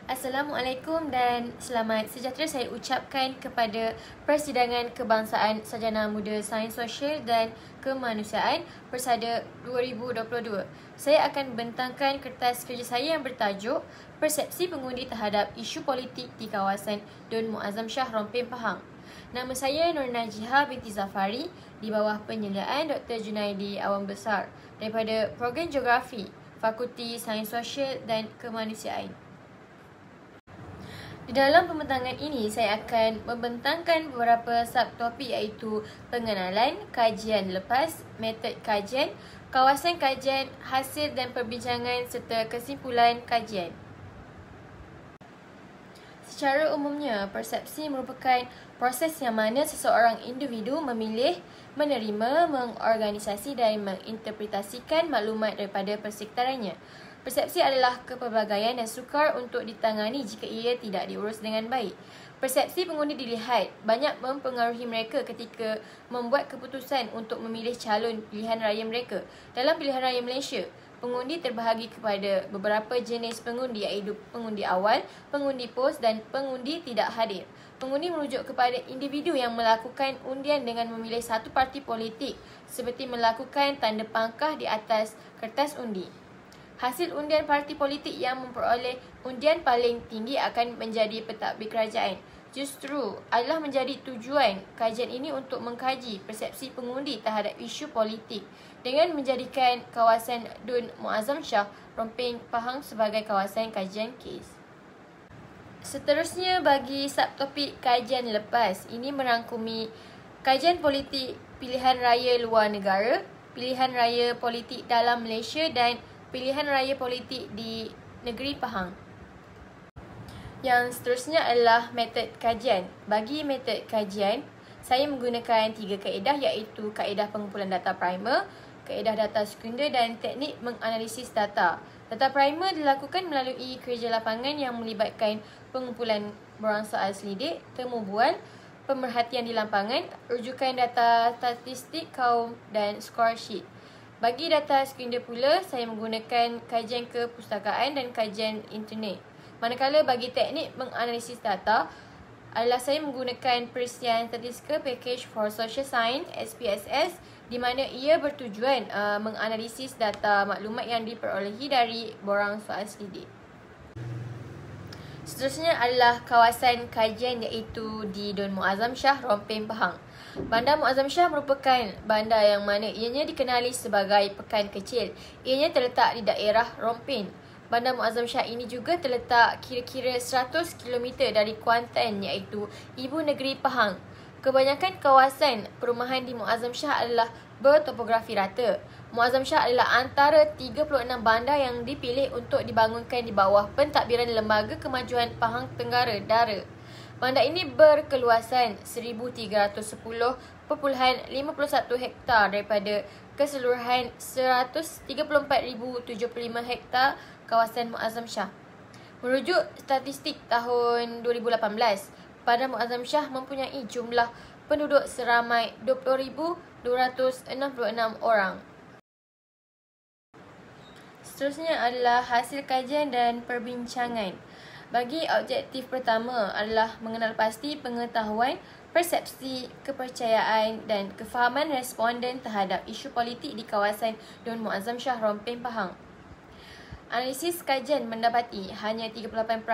Assalamualaikum dan selamat sejahtera saya ucapkan kepada Persidangan Kebangsaan Sarjana Muda Sains Sosial dan Kemanusiaan Persada 2022. Saya akan membentangkan kertas kerja saya yang bertajuk Persepsi Pengundi Terhadap Isu Politik di Kawasan Dun Muazzam Shah Rompin Pahang. Nama saya Nur Najiha binti Zafari di bawah penyeliaan Dr. Junaidi Awam Besar daripada Program Geografi, Fakulti Sains Sosial dan Kemanusiaan. Di dalam pembentangan ini, saya akan membentangkan beberapa subtopik iaitu pengenalan, kajian lepas, metod kajian, kawasan kajian, hasil dan perbincangan serta kesimpulan kajian. Secara umumnya, persepsi merupakan proses yang mana seseorang individu memilih, menerima, mengorganisasi dan menginterpretasikan maklumat daripada persekitarannya. Persepsi adalah kepelbagaian dan sukar untuk ditangani jika ia tidak diurus dengan baik. Persepsi pengundi dilihat banyak mempengaruhi mereka ketika membuat keputusan untuk memilih calon pilihan raya mereka. Dalam pilihan raya Malaysia, pengundi terbahagi kepada beberapa jenis pengundi iaitu pengundi awal, pengundi pos dan pengundi tidak hadir. Pengundi merujuk kepada individu yang melakukan undian dengan memilih satu parti politik seperti melakukan tanda pangkah di atas kertas undi. Hasil undian parti politik yang memperoleh undian paling tinggi akan menjadi pentadbir kerajaan. Justru adalah menjadi tujuan kajian ini untuk mengkaji persepsi pengundi terhadap isu politik dengan menjadikan kawasan Dun Muazzam Shah Rompin Pahang sebagai kawasan kajian kes. Seterusnya bagi subtopik kajian lepas, ini merangkumi kajian politik pilihan raya luar negara, pilihan raya politik dalam Malaysia dan pilihan raya politik di negeri Pahang. Yang seterusnya adalah metod kajian. Bagi metod kajian, saya menggunakan 3 kaedah iaitu kaedah pengumpulan data primer, kaedah data sekunder dan teknik menganalisis data. Data primer dilakukan melalui kerja lapangan yang melibatkan pengumpulan borang soal selidik, temu bual, pemerhatian di lapangan, rujukan data statistik kaum dan score sheet. Bagi data sekunder pula, saya menggunakan kajian kepustakaan dan kajian internet. Manakala bagi teknik menganalisis data adalah saya menggunakan Perisian Statistical Package for Social Science SPSS di mana ia bertujuan menganalisis data maklumat yang diperolehi dari borang soal selidik. Seterusnya adalah kawasan kajian iaitu di Dun Muazzam Shah Rompin Pahang. Bandar Muazzam Shah merupakan bandar yang mana ianya dikenali sebagai pekan kecil. Ianya terletak di daerah Rompin. Bandar Muazzam Shah ini juga terletak kira-kira 100 km dari Kuantan iaitu ibu negeri Pahang. Kebanyakan kawasan perumahan di Muazzam Shah adalah bertopografi rata. Muazzam Shah adalah antara 36 bandar yang dipilih untuk dibangunkan di bawah pentadbiran Lembaga Kemajuan Pahang Tenggara Dara. Bandar ini berkeluasan 1,310.51 hektar daripada keseluruhan 134,075 hektar kawasan Muazzam Shah. Merujuk statistik tahun 2018, Bandar Muazzam Shah mempunyai jumlah penduduk seramai 20,266 orang. Seterusnya adalah hasil kajian dan perbincangan. Bagi objektif pertama adalah mengenal pasti pengetahuan, persepsi, kepercayaan dan kefahaman responden terhadap isu politik di kawasan Dun Muazzam Shah Rompin Pahang. Analisis kajian mendapati hanya 38%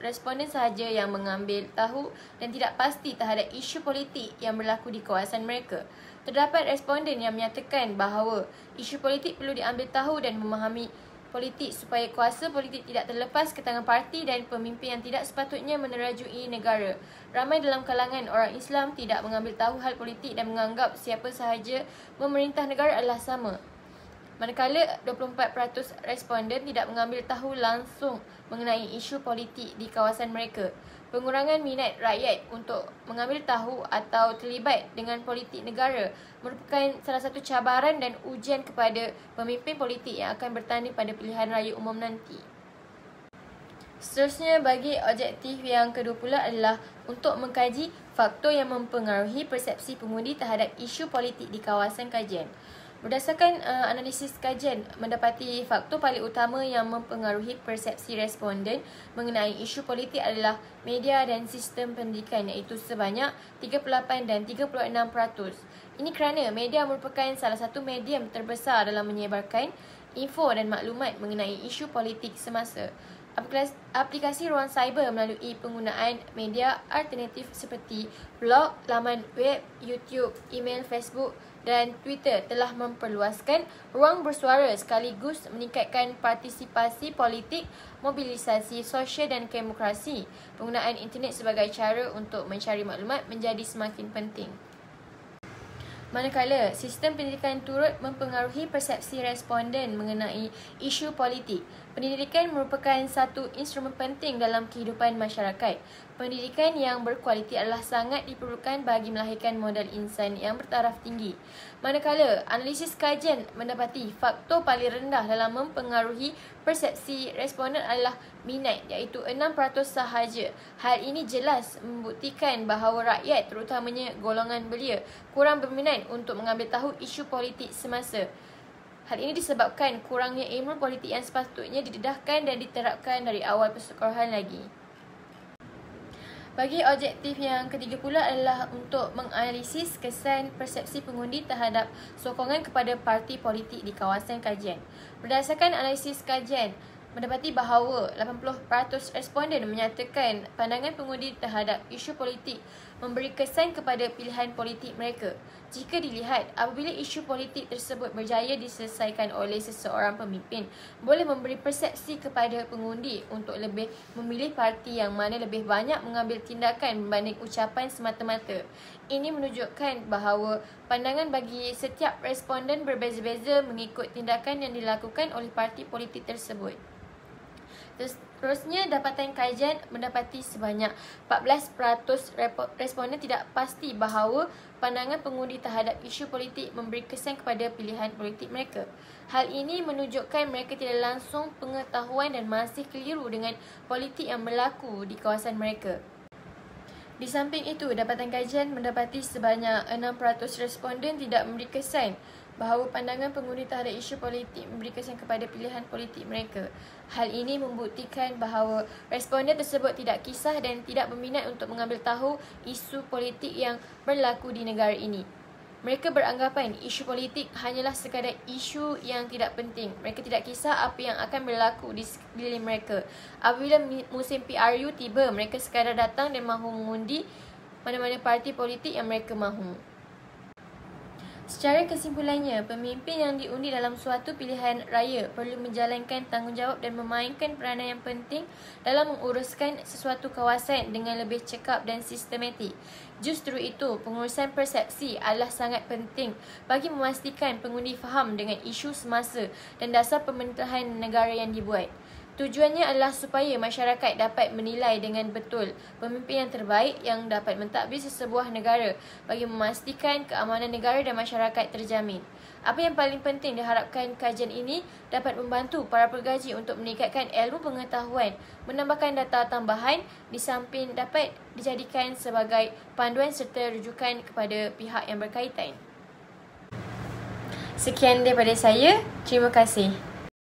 responden sahaja yang mengambil tahu dan tidak pasti terhadap isu politik yang berlaku di kawasan mereka. Terdapat responden yang menyatakan bahawa isu politik perlu diambil tahu dan memahami politik supaya kuasa politik tidak terlepas ke tangan parti dan pemimpin yang tidak sepatutnya menerajui negara. Ramai dalam kalangan orang Islam tidak mengambil tahu hal politik dan menganggap siapa sahaja memerintah negara adalah sama. Manakala 24% responden tidak mengambil tahu langsung mengenai isu politik di kawasan mereka. Pengurangan minat rakyat untuk mengambil tahu atau terlibat dengan politik negara merupakan salah satu cabaran dan ujian kepada pemimpin politik yang akan bertanding pada pilihan raya umum nanti. Seterusnya bagi objektif yang kedua pula adalah untuk mengkaji faktor yang mempengaruhi persepsi pengundi terhadap isu politik di kawasan kajian. Berdasarkan analisis kajian, mendapati faktor paling utama yang mempengaruhi persepsi responden mengenai isu politik adalah media dan sistem pendidikan, iaitu sebanyak 38 dan 36%. Ini kerana media merupakan salah satu medium terbesar dalam menyebarkan info dan maklumat mengenai isu politik semasa. Aplikasi ruang cyber melalui penggunaan media alternatif seperti blog, laman web, YouTube, email, Facebook dan Twitter telah memperluaskan ruang bersuara sekaligus meningkatkan partisipasi politik, mobilisasi sosial dan demokrasi. Penggunaan internet sebagai cara untuk mencari maklumat menjadi semakin penting. Manakala sistem pendidikan turut mempengaruhi persepsi responden mengenai isu politik, pendidikan merupakan satu instrumen penting dalam kehidupan masyarakat. Pendidikan yang berkualiti adalah sangat diperlukan bagi melahirkan modal insan yang bertaraf tinggi. Manakala analisis kajian mendapati faktor paling rendah dalam mempengaruhi persepsi responden adalah minat, iaitu 6% sahaja. Hal ini jelas membuktikan bahawa rakyat, terutamanya golongan belia, kurang berminat untuk mengambil tahu isu politik semasa. Hal ini disebabkan kurangnya ilmu politik yang sepatutnya didedahkan dan diterapkan dari awal persekolahan lagi. Bagi objektif yang ketiga pula adalah untuk menganalisis kesan persepsi pengundi terhadap sokongan kepada parti politik di kawasan kajian. Berdasarkan analisis kajian, mendapati bahawa 80% responden menyatakan pandangan pengundi terhadap isu politik memberi kesan kepada pilihan politik mereka. Jika dilihat, apabila isu politik tersebut berjaya diselesaikan oleh seseorang pemimpin, boleh memberi persepsi kepada pengundi untuk lebih memilih parti yang mana lebih banyak mengambil tindakan berbanding ucapan semata-mata. Ini menunjukkan bahawa pandangan bagi setiap responden berbeza-beza mengikut tindakan yang dilakukan oleh parti politik tersebut. Terusnya, dapatan kajian mendapati sebanyak 14% responden tidak pasti bahawa pandangan pengundi terhadap isu politik memberi kesan kepada pilihan politik mereka. Hal ini menunjukkan mereka tidak langsung pengetahuan dan masih keliru dengan politik yang berlaku di kawasan mereka. Di samping itu, dapatan kajian mendapati sebanyak 6% responden tidak memberi kesan bahawa pandangan pengundi terhadap isu politik memberi kesan kepada pilihan politik mereka. Hal ini membuktikan bahawa responden tersebut tidak kisah dan tidak berminat untuk mengambil tahu isu politik yang berlaku di negara ini. Mereka beranggapan isu politik hanyalah sekadar isu yang tidak penting. Mereka tidak kisah apa yang akan berlaku di sekeliling mereka. Apabila musim PRU tiba, mereka sekadar datang dan mahu mengundi mana-mana parti politik yang mereka mahu. Secara kesimpulannya, pemimpin yang diundi dalam suatu pilihan raya perlu menjalankan tanggungjawab dan memainkan peranan yang penting dalam menguruskan sesuatu kawasan dengan lebih cekap dan sistematik. Justru itu, pengurusan persepsi adalah sangat penting bagi memastikan pengundi faham dengan isu semasa dan dasar pemerintahan negara yang dibuat. Tujuannya adalah supaya masyarakat dapat menilai dengan betul pemimpin yang terbaik yang dapat mentadbir sesebuah negara bagi memastikan keamanan negara dan masyarakat terjamin. Apa yang paling penting diharapkan kajian ini dapat membantu para pengkaji untuk meningkatkan ilmu pengetahuan, menambahkan data tambahan di samping dapat dijadikan sebagai panduan serta rujukan kepada pihak yang berkaitan. Sekian daripada saya. Terima kasih.